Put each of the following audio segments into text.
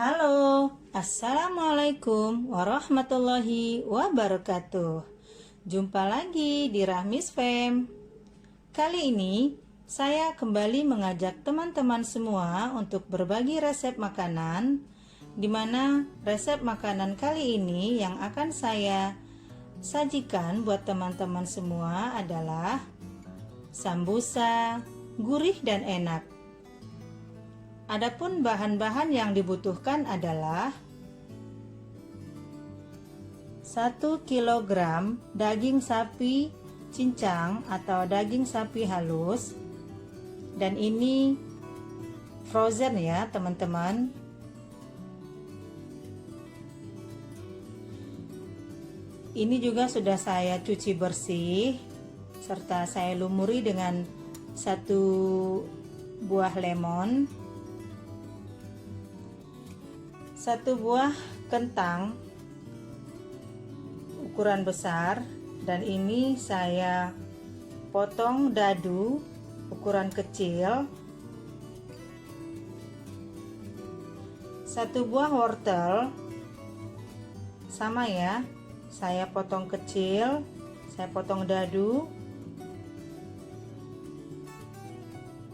Halo, Assalamualaikum warahmatullahi wabarakatuh. Jumpa lagi di Rahmis Fem. Kali ini saya kembali mengajak teman-teman semua untuk berbagi resep makanan, di mana resep makanan kali ini yang akan saya sajikan buat teman-teman semua adalah sambusa gurih dan enak. Adapun bahan-bahan yang dibutuhkan adalah 1 kg daging sapi cincang atau daging sapi halus, dan ini frozen ya teman-teman. Ini juga sudah saya cuci bersih serta saya lumuri dengan 1 buah lemon, 1 buah kentang ukuran besar, dan ini saya potong dadu ukuran kecil, 1 buah wortel sama ya, saya potong kecil, saya potong dadu.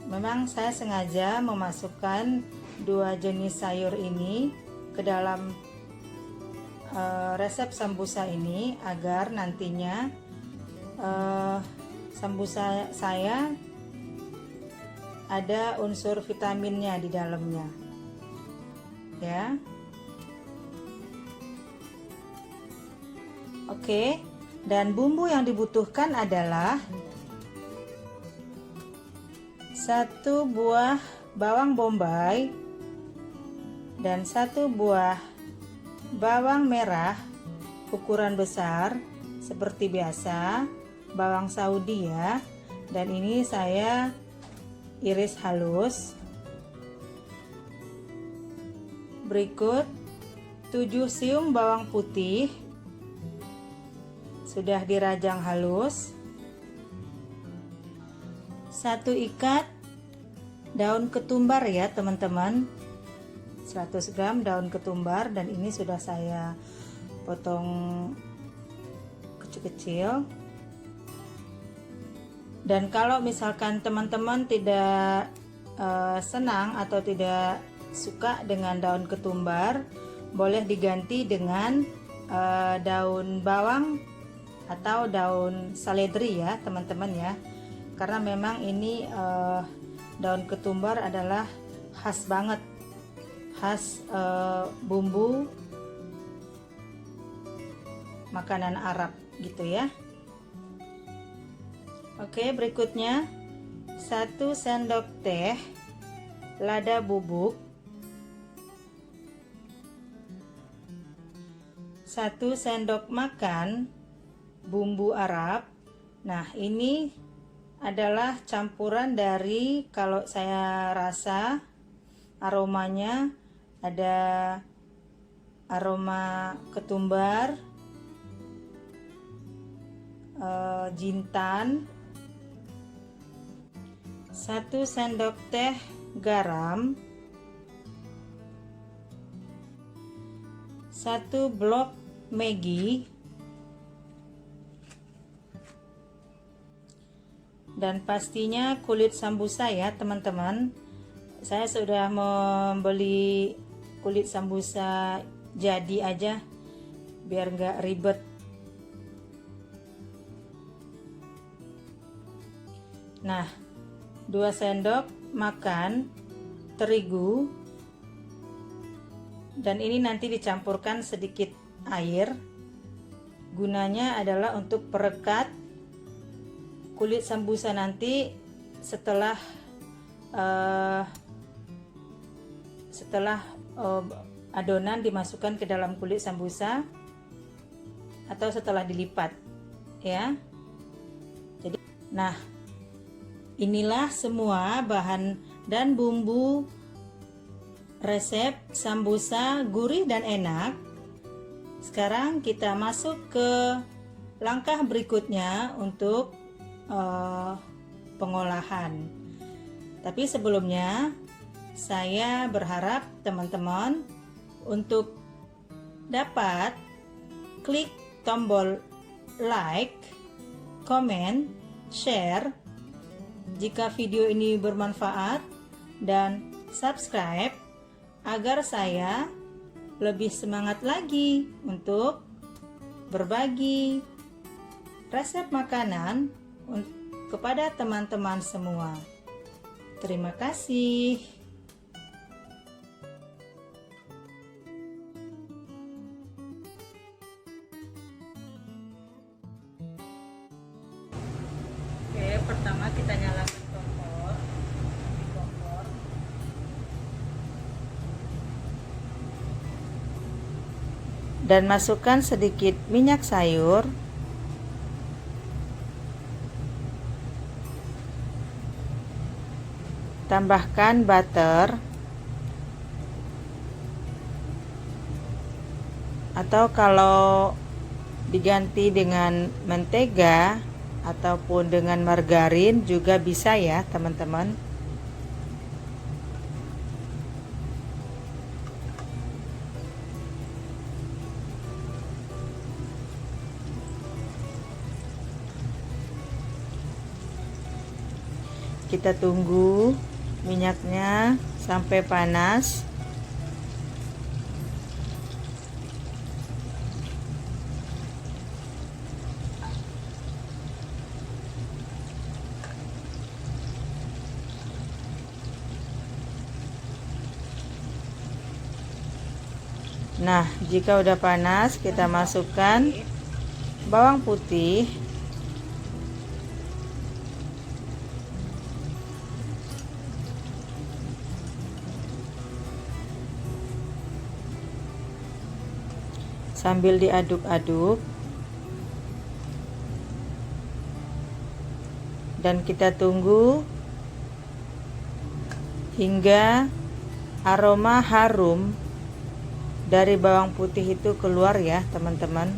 Memang saya sengaja memasukkan 2 jenis sayur ini ke dalam resep sambusa ini agar nantinya sambusa saya ada unsur vitaminnya di dalamnya ya. Oke, dan bumbu yang dibutuhkan adalah 1 buah bawang bombay dan 1 buah bawang merah ukuran besar seperti biasa, bawang saudi ya, dan ini saya iris halus. Berikut 7 siung bawang putih sudah dirajang halus, 1 ikat daun ketumbar ya teman-teman, 100 gram daun ketumbar, dan ini sudah saya potong kecil-kecil. Dan kalau misalkan teman-teman tidak senang atau tidak suka dengan daun ketumbar, boleh diganti dengan daun bawang atau daun seledri ya teman-teman ya, karena memang ini daun ketumbar adalah khas banget, khas bumbu makanan Arab gitu ya. Oke, berikutnya 1 sendok teh lada bubuk, 1 sendok makan bumbu Arab. Nah, ini adalah campuran dari, kalau saya rasa aromanya ada aroma ketumbar, jintan, 1 sendok teh garam, 1 blok Maggi, dan pastinya kulit sambusa ya teman-teman. Saya sudah membeli kulit sambusa jadi aja biar nggak ribet. Nah, 2 sendok makan terigu, dan ini nanti dicampurkan sedikit air, gunanya adalah untuk perekat kulit sambusa nanti setelah adonan dimasukkan ke dalam kulit sambusa atau setelah dilipat ya. Jadi, nah, inilah semua bahan dan bumbu resep sambusa gurih dan enak. Sekarang kita masuk ke langkah berikutnya untuk pengolahan. Tapi sebelumnya saya berharap teman-teman Untuk dapat, klik tombol like, comment, share jika video ini bermanfaat, dan subscribe agar saya lebih semangat lagi untuk berbagi resep makanan kepada teman-teman semua. Terima kasih. Oke, pertama kita nyalakan kompor. Dan masukkan sedikit minyak sayur. Tambahkan butter atau kalau diganti dengan mentega ataupun dengan margarin juga bisa ya teman-teman. Kita tunggu minyaknya sampai panas. Nah, jika udah panas, kita masukkan bawang putih, sambil diaduk-aduk, dan kita tunggu hingga aroma harum dari bawang putih itu keluar ya teman-teman.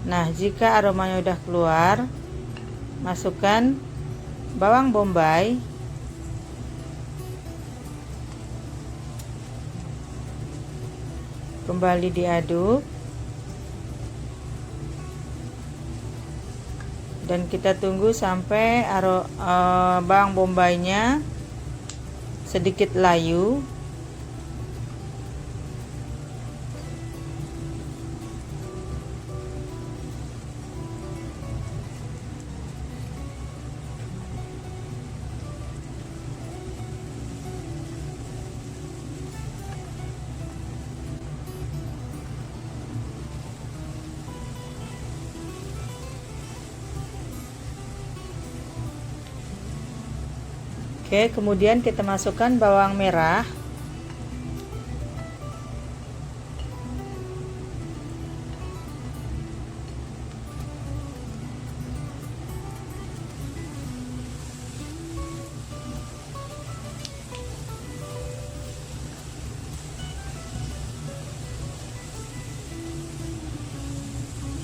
Nah, jika aromanya udah keluar, masukkan bawang bombay, kembali diaduk, dan kita tunggu sampai bawang bombaynya sedikit layu. Oke, kemudian kita masukkan bawang merah.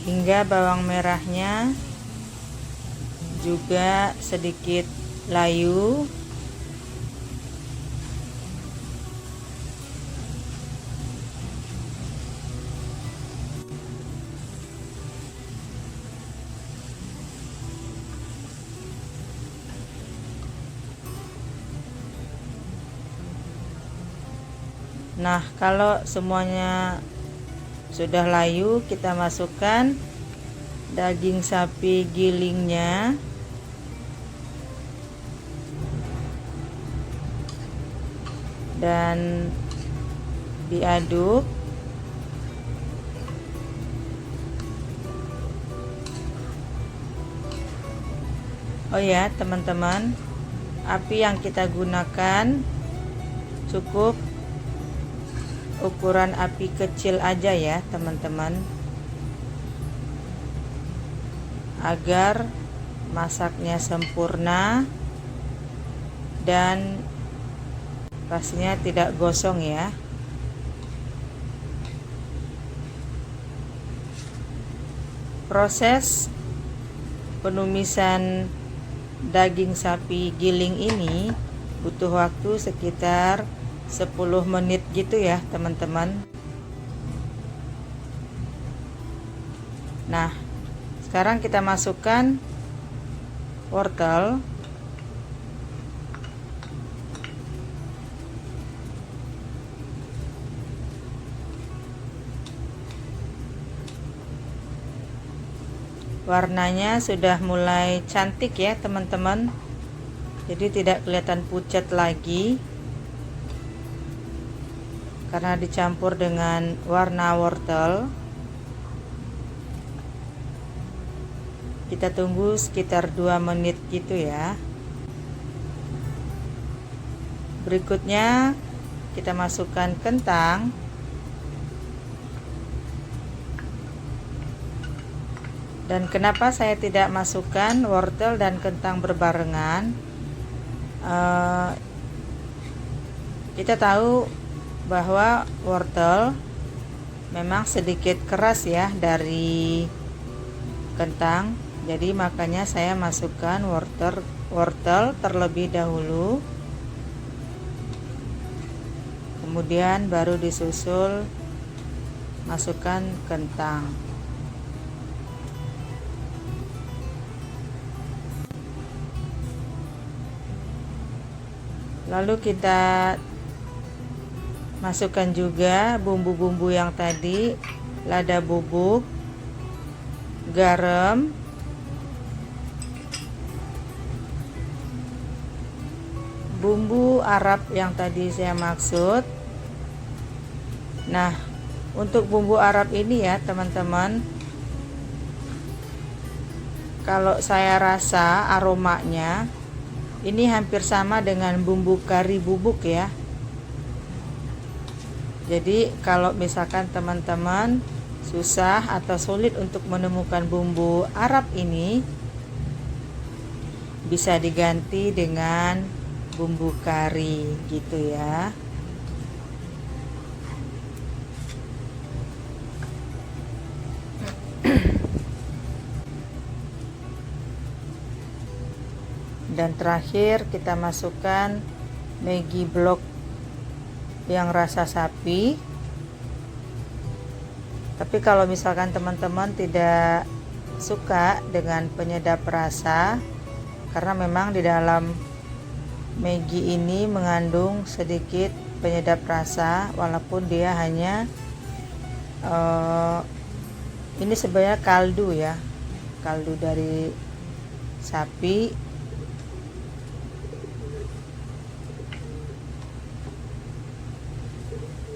Hingga bawang merahnya juga sedikit layu. Nah, kalau semuanya sudah layu, kita masukkan daging sapi gilingnya, dan diaduk. Oh ya teman-teman, api yang kita gunakan cukup ukuran api kecil aja ya teman-teman, agar masaknya sempurna dan pastinya tidak gosong ya. Proses penumisan daging sapi giling ini butuh waktu sekitar 10 menit gitu ya teman-teman. Nah, sekarang kita masukkan wortel. Warnanya sudah mulai cantik ya teman-teman, jadi tidak kelihatan pucat lagi karena dicampur dengan warna wortel. Kita tunggu sekitar 2 menit gitu ya. Berikutnya kita masukkan kentang. Dan kenapa saya tidak masukkan wortel dan kentang berbarengan? Kita tahu bahwa wortel memang sedikit keras ya dari kentang, jadi makanya saya masukkan wortel terlebih dahulu, kemudian baru disusul masukkan kentang. Lalu kita masukkan juga bumbu-bumbu yang tadi, lada bubuk, garam, bumbu Arab yang tadi saya maksud. Nah, untuk bumbu Arab ini ya teman-teman, kalau saya rasa aromanya ini hampir sama dengan bumbu kari bubuk ya. Jadi kalau misalkan teman-teman susah atau sulit untuk menemukan bumbu Arab ini, bisa diganti dengan bumbu kari gitu ya. Dan terakhir kita masukkan Maggi blok yang rasa sapi. Tapi kalau misalkan teman-teman tidak suka dengan penyedap rasa, karena memang di dalam Maggi ini mengandung sedikit penyedap rasa, walaupun dia hanya ini sebenarnya kaldu ya, kaldu dari sapi.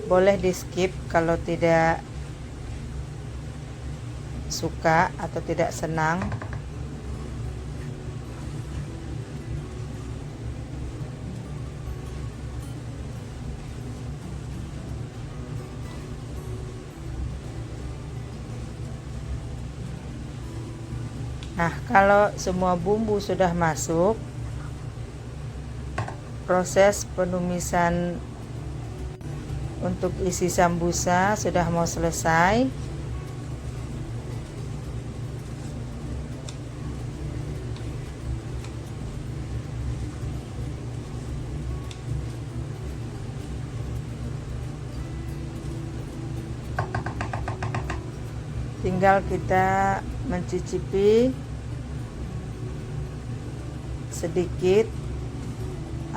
Boleh di skip kalau tidak suka atau tidak senang. Nah, kalau semua bumbu sudah masuk, proses penumisan untuk isi sambusa sudah mau selesai. Tinggal kita mencicipi sedikit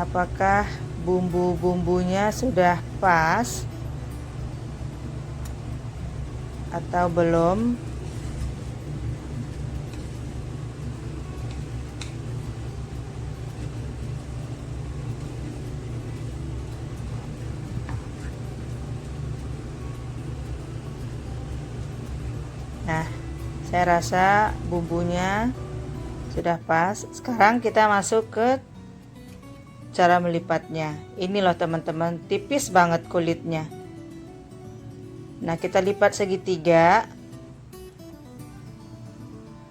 apakah bumbu-bumbunya sudah pas atau belum. Nah, saya rasa bumbunya sudah pas. Sekarang kita masuk ke cara melipatnya. Ini loh teman-teman, tipis banget kulitnya. Nah, kita lipat segitiga.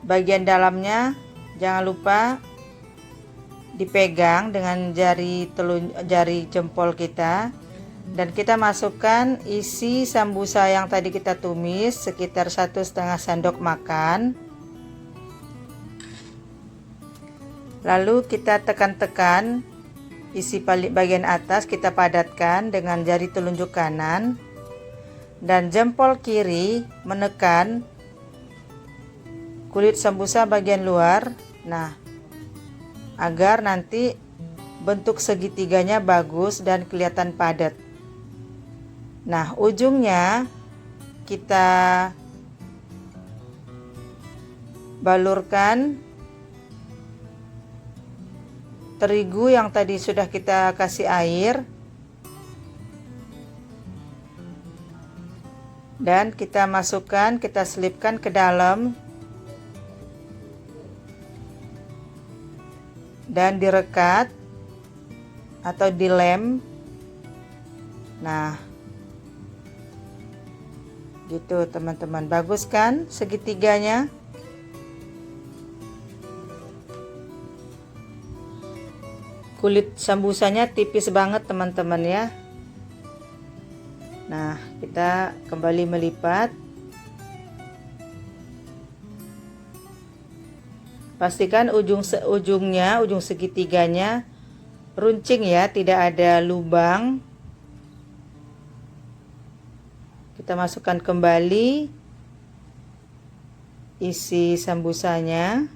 Bagian dalamnya jangan lupa dipegang dengan jari jempol kita. Dan kita masukkan isi sambusa yang tadi kita tumis sekitar 1,5 sendok makan. Lalu kita tekan-tekan isi bagian atas, kita padatkan dengan jari telunjuk kanan dan jempol kiri menekan kulit sambusa bagian luar. Nah, agar nanti bentuk segitiganya bagus dan kelihatan padat. Nah, ujungnya kita balurkan terigu yang tadi sudah kita kasih air dan kita masukkan, kita selipkan ke dalam dan direkat atau dilem. Nah, gitu teman-teman, bagus kan segitiganya? Kulit sambusanya tipis banget teman-teman ya. Nah, kita kembali melipat. Pastikan ujung segitiganya runcing ya, tidak ada lubang. Kita masukkan kembali isi sambusanya.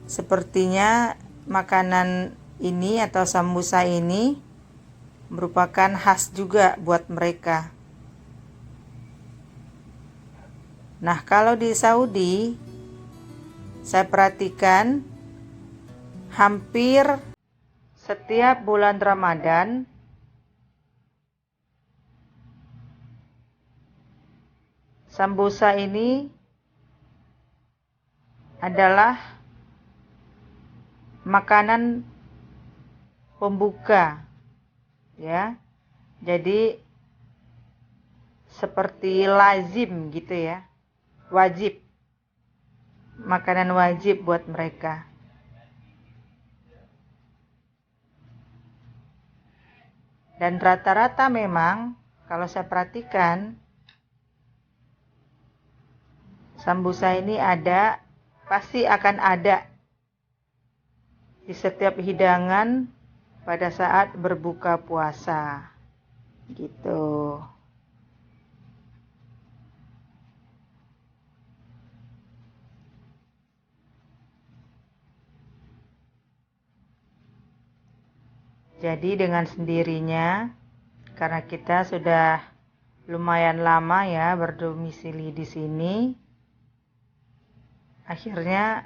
Sepertinya makanan ini atau sambusa ini merupakan khas juga buat mereka. Nah, kalau di Saudi saya perhatikan hampir setiap bulan Ramadan sambusa ini adalah makanan pembuka, ya. Jadi seperti lazim gitu ya, wajib, makanan wajib buat mereka. Dan rata-rata memang kalau saya perhatikan sambusa ini pasti akan ada di setiap hidangan pada saat berbuka puasa gitu. Jadi dengan sendirinya, karena kita sudah lumayan lama ya berdomisili di sini, akhirnya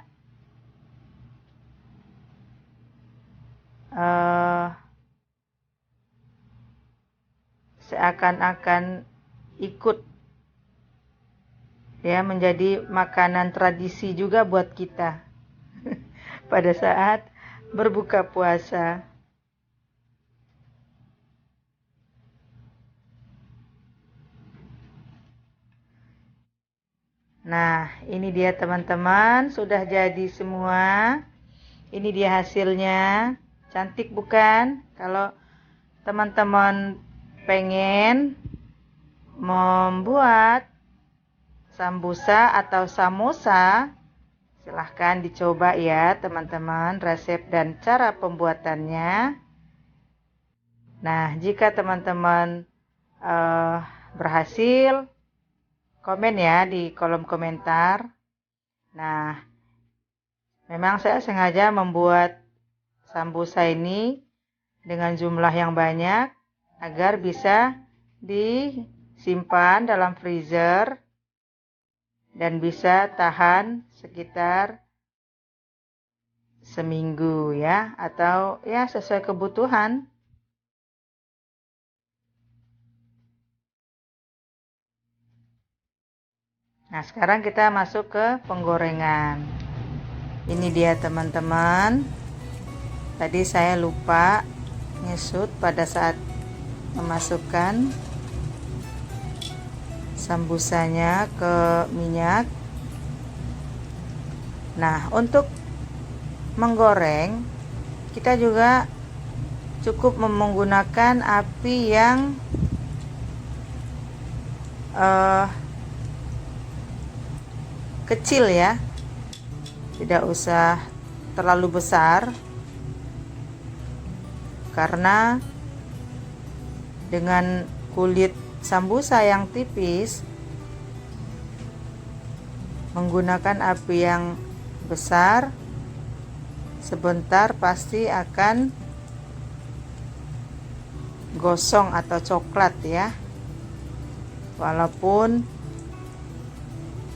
seakan-akan ikut ya menjadi makanan tradisi juga buat kita pada saat berbuka puasa. Nah, ini dia teman-teman, sudah jadi semua. Ini dia hasilnya. Cantik bukan? Kalau teman-teman pengen membuat sambusa atau samosa, silahkan dicoba ya teman-teman resep dan cara pembuatannya. Nah, jika teman-teman berhasil, komen ya di kolom komentar. Nah, memang saya sengaja membuat sambusa ini dengan jumlah yang banyak agar bisa disimpan dalam freezer dan bisa tahan sekitar seminggu ya, atau ya sesuai kebutuhan. Nah, sekarang kita masuk ke penggorengan. Ini dia teman-teman. Tadi saya lupa ngesut pada saat memasukkan sambusanya ke minyak. Nah, untuk menggoreng, kita juga cukup menggunakan api yang kecil ya, tidak usah terlalu besar, karena dengan kulit sambusa yang tipis, menggunakan api yang besar sebentar pasti akan gosong atau coklat ya, walaupun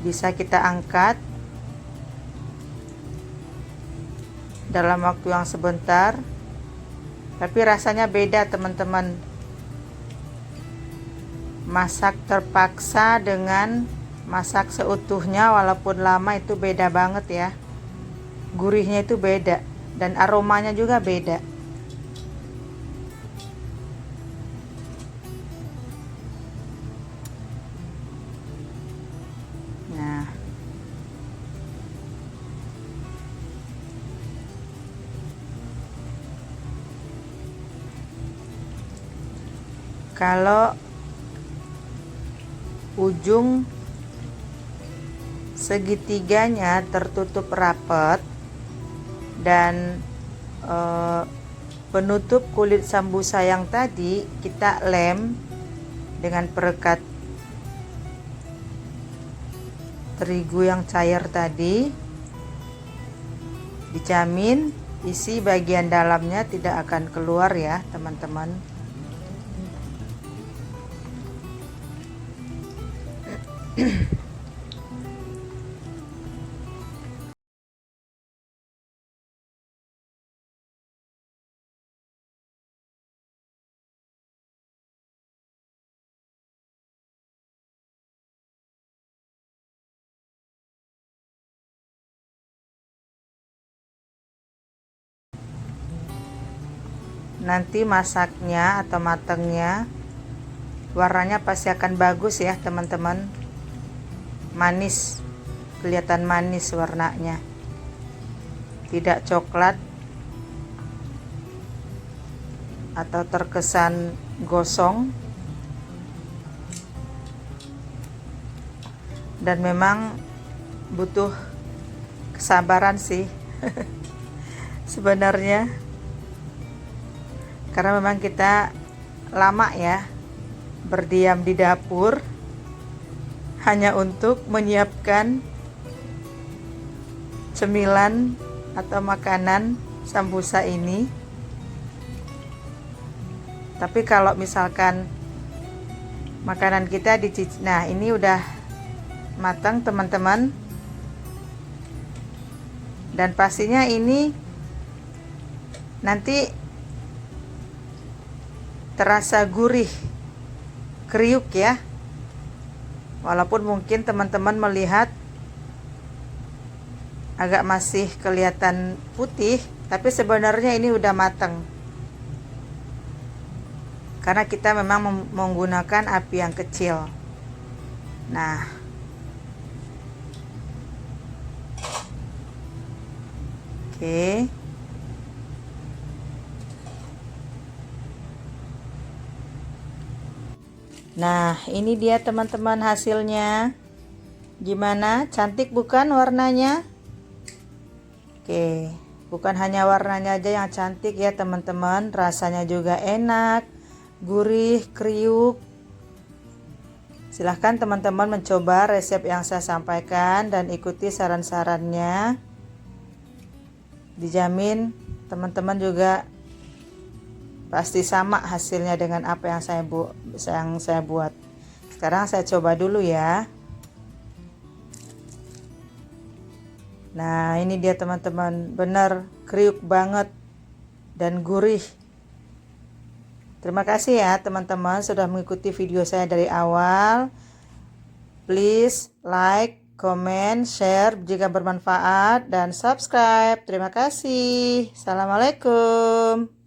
bisa kita angkat dalam waktu yang sebentar, tapi rasanya beda teman-teman. Masak terpaksa dengan masak seutuhnya walaupun lama itu beda banget ya. Gurihnya itu beda dan aromanya juga beda. Nah, kalau ujung segitiganya tertutup rapat dan penutup kulit sambusa yang tadi kita lem dengan perekat terigu yang cair tadi, dijamin isi bagian dalamnya tidak akan keluar ya teman-teman. nanti masaknya atau matangnya warnanya pasti akan bagus ya teman-teman. Manis, kelihatan manis warnanya, tidak coklat atau terkesan gosong. Dan memang butuh kesabaran sih sebenarnya, karena memang kita lama ya berdiam di dapur hanya untuk menyiapkan cemilan atau makanan sambusa ini. Tapi kalau misalkan makanan kita dicicip, nah ini udah matang teman-teman, dan pastinya ini nanti terasa gurih, kriuk ya. Walaupun mungkin teman-teman melihat agak masih kelihatan putih, tapi sebenarnya ini udah matang. Karena kita memang menggunakan api yang kecil. Nah, oke. Nah, ini dia teman-teman hasilnya. Gimana? Cantik bukan warnanya? Oke, bukan hanya warnanya aja yang cantik ya teman-teman, rasanya juga enak, gurih, kriuk. Silahkan teman-teman mencoba resep yang saya sampaikan dan ikuti saran-sarannya. Dijamin teman-teman juga pasti sama hasilnya dengan apa yang saya buat. Sekarang saya coba dulu ya. Nah, ini dia teman-teman, benar kriuk banget dan gurih. Terima kasih ya teman-teman sudah mengikuti video saya dari awal. Please like, comment, share jika bermanfaat, dan subscribe. Terima kasih. Assalamualaikum.